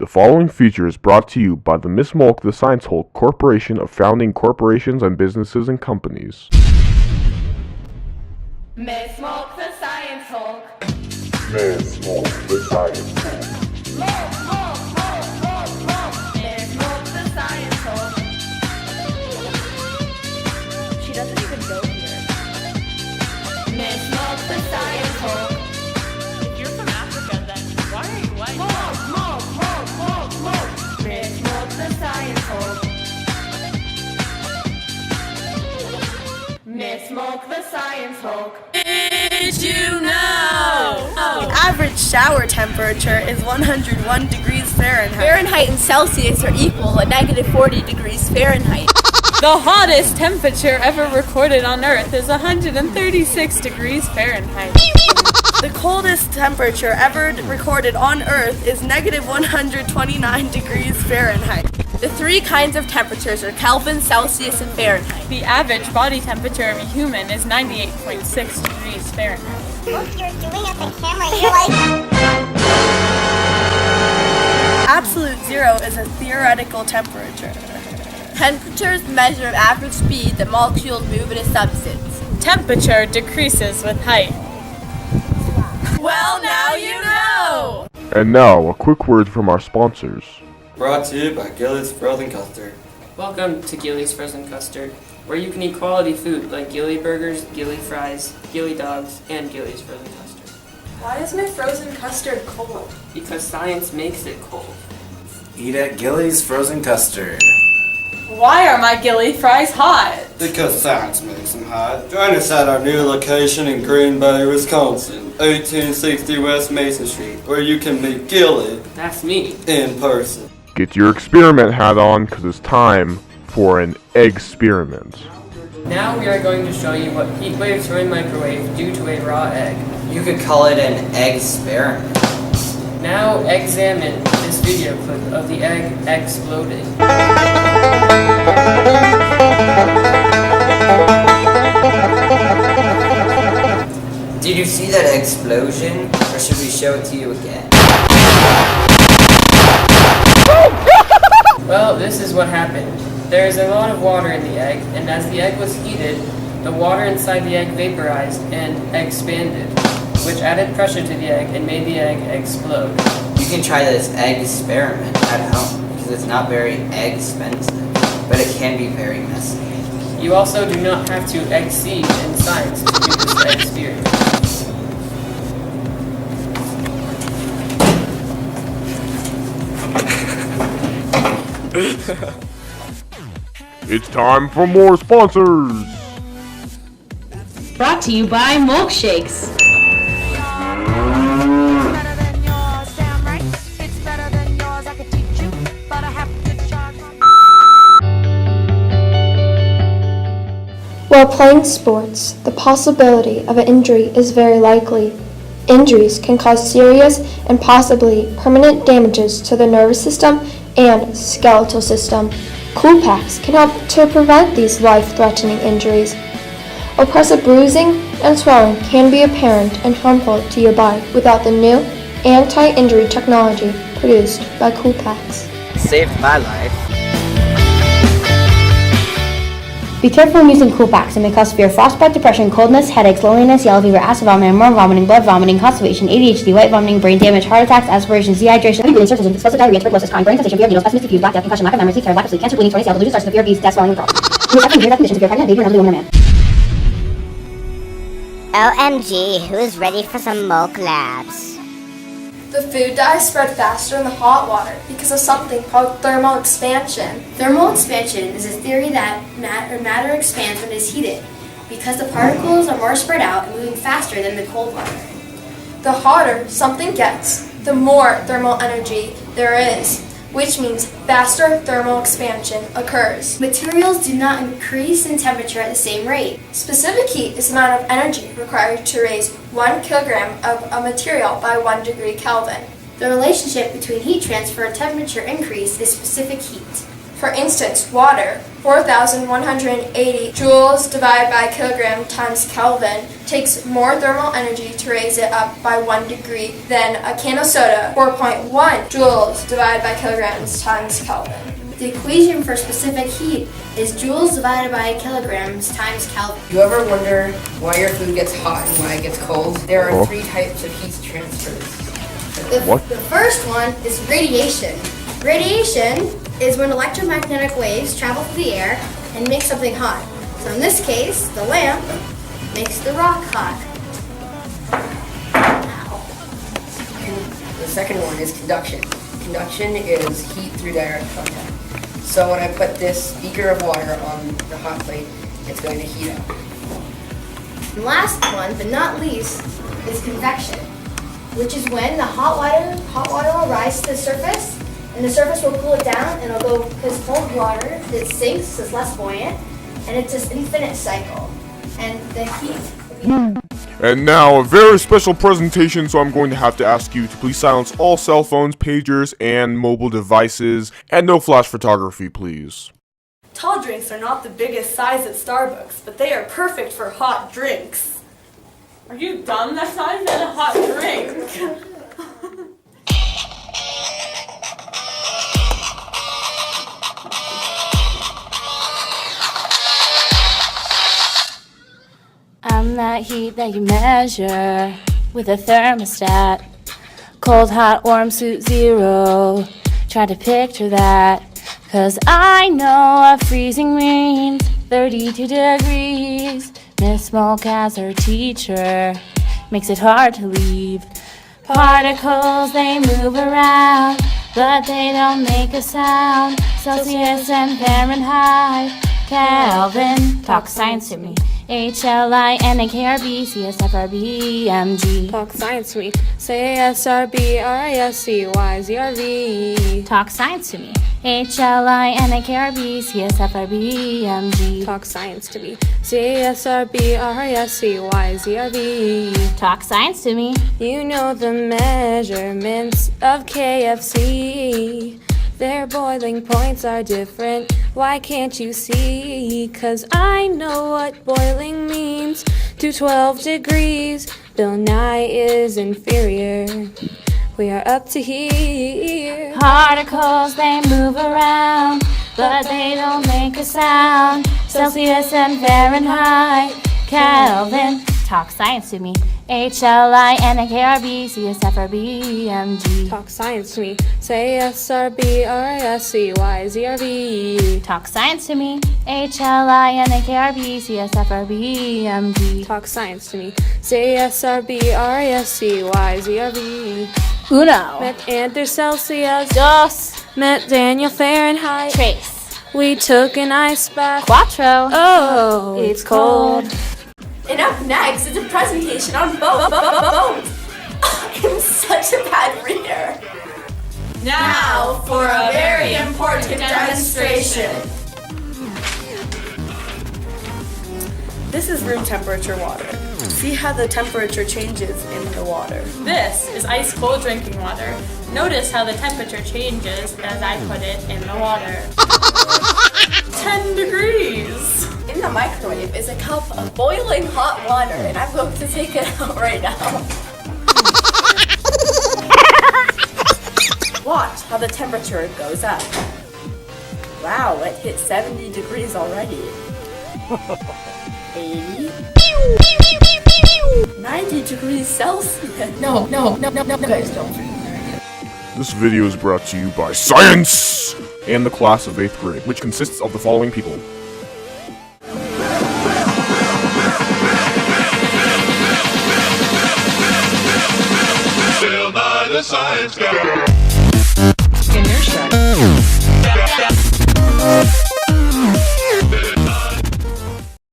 The following feature is brought to you by the Miss Molk the Science Hulk Corporation of founding corporations and businesses and companies. Miss Molk the Science Hulk. Miss Molk the Science Hulk. Molk, Molk, Molk, Molk, Molk. Miss Molk the Science Hulk. She doesn't even go here. Miss Molk the Science Hulk. If you're from Africa, then why are you white? Molk, Molk, Molk, Molk, Molk. Miss Molk the Science Hulk. Miss Molk the Science Hulk. Did you know? The average shower temperature is 101 degrees Fahrenheit. Fahrenheit and Celsius are equal at negative 40 degrees Fahrenheit. The hottest temperature ever recorded on Earth is 136 degrees Fahrenheit. The coldest temperature ever recorded on Earth is negative 129 degrees Fahrenheit. The three kinds of temperatures are Kelvin, Celsius, and Fahrenheit. The average body temperature of a human is 98.6 degrees Fahrenheit. Look, you're doing at the camera. You're like... Absolute zero is a theoretical temperature. Temperatures measure average speed that molecules move in a substance. Temperature decreases with height. Well, now you know! And now, a quick word from our sponsors. Brought to you by Gilly's Frozen Custard. Welcome to Gilly's Frozen Custard, where you can eat quality food like Gilly burgers, Gilly fries, Gilly dogs, and Gilly's Frozen Custard. Why is my frozen custard cold? Because science makes it cold. Eat at Gilly's Frozen Custard. Why are my Gilly fries hot? Because science makes them hot. Join us at our new location in Green Bay, Wisconsin, 1860 West Mason Street, where you can meet Gilly That's me. in person. Get your experiment hat on, because it's time for an egg-experiment. Now we are going to show you what heat waves from a microwave do to a raw egg. You could call it an egg experiment. Now examine this video clip of the egg exploding. Did you see that explosion, or should we show it to you again? Well, this is what happened. There is a lot of water in the egg, and as the egg was heated, the water inside the egg vaporized and expanded, which added pressure to the egg and made the egg explode. You can try this egg experiment at home, because it's not very egg expensive, but it can be very messy. You also do not have to exceed in science to do this experiment. It's time for more sponsors! Brought to you by Milkshakes. While playing sports, the possibility of an injury is very likely. Injuries can cause serious and possibly permanent damages to the nervous system and skeletal system. Cool packs can help to prevent these life-threatening injuries. Oppressive bruising and swelling can be apparent and harmful to your body without the new anti-injury technology produced by Cool Packs. It saved my life. Be careful when using Cool Packs. It may cause severe frostbite, depression, coldness, headaches, loneliness, yellow fever, acid vomiting, more vomiting, blood vomiting, constipation, ADHD, white vomiting, brain damage, heart attacks, aspirations, dehydration, breathing symptoms, explosive diarrhea, tuberculosis, crying, brain sensation, fear of needles, pessimistic views, black death, concussion, lack of memory, lack of sleep, cancer, bleeding, tornado, delusions, severe bees, death, swelling, and withdrawal. You may suffer severe conditions if you're pregnant, baby, or elderly woman or man. OMG, who's ready for some Molk Labs? The food dyes spread faster in the hot water because of something called thermal expansion. Thermal expansion is a theory that matter expands when it is heated, because the particles are more spread out and moving faster than the cold water. The hotter something gets, the more thermal energy there is, which means faster thermal expansion occurs. Materials do not increase in temperature at the same rate. Specific heat is the amount of energy required to raise 1 kilogram of a material by 1 degree Kelvin. The relationship between heat transfer and temperature increase is specific heat. For instance, water, 4,180 joules divided by kilogram times Kelvin, takes more thermal energy to raise it up by 1 degree than a can of soda, 4.1 joules divided by kilograms times Kelvin. The equation for specific heat is joules divided by kilograms times Kelvin. You ever wonder why your food gets hot and why it gets cold? There are 3 types of heat transfers. The first one is radiation. Radiation is when electromagnetic waves travel through the air and make something hot. So in this case, the lamp makes the rock hot. The second one is conduction. Conduction is heat through direct contact. So when I put this beaker of water on the hot plate, it's going to heat up. And last one, but not least, is convection, which is when the hot water will rise to the surface, and the surface will cool it down, and it'll go, because cold water, it sinks, it's less buoyant, and it's this infinite cycle. And the heat... And now, a very special presentation, so I'm going to have to ask you to please silence all cell phones, pagers, and mobile devices, and no flash photography, please. Tall drinks are not the biggest size at Starbucks, but they are perfect for hot drinks. Are you dumb? That's not even a hot drink. I'm that heat that you measure with a thermostat. Cold, hot, warm, suit, zero. Try to picture that. 'Cause I know what freezing means. 32 degrees. Miss Molk as her teacher makes it hard to leave. Particles, they move around, but they don't make a sound. Celsius and Fahrenheit. Kelvin, talk science to me. HLINAKRBCSFRBMG. Talk science to me. Say SRBRISCYZRV. Talk science to me. HLINAKRBCSFRBMG. Talk science to me. Say SRBRISCYZRV. Talk science to me. You know the measurements of KFC. Their boiling points are different. Why can't you see? 'Cause I know what boiling means. To 12 degrees, Bill Nye is inferior. We are up to here. Particles, they move around, but they don't make a sound. Celsius and Fahrenheit. Kelvin, talk science to me. HLINAKRBCSFRBMG. Talk science to me. Say SRBRISCYZRV. Talk science to me. HLINAKRBCSFRBMG. Talk science to me. Say SRBRISCYZRV. Uno. Met Enter Celsius. Dos. Met Daniel Fahrenheit. Tres. We took an ice bath. Cuatro. Oh, it's cold. And up next is a presentation on boats. I'm such a bad reader. Now for a very important demonstration. This is room temperature water. See how the temperature changes in the water. This is ice cold drinking water. Notice how the temperature changes as I put it in the water. 10 degrees. In the microwave is a cup of boiling hot water, and I'm going to take it out right now. Watch how the temperature goes up. Wow, it hit 70 degrees already. 80. 90 degrees Celsius. No, guys, don't. This video is brought to you by Science and the class of 8th grade, which consists of the following people. Still by the science guy.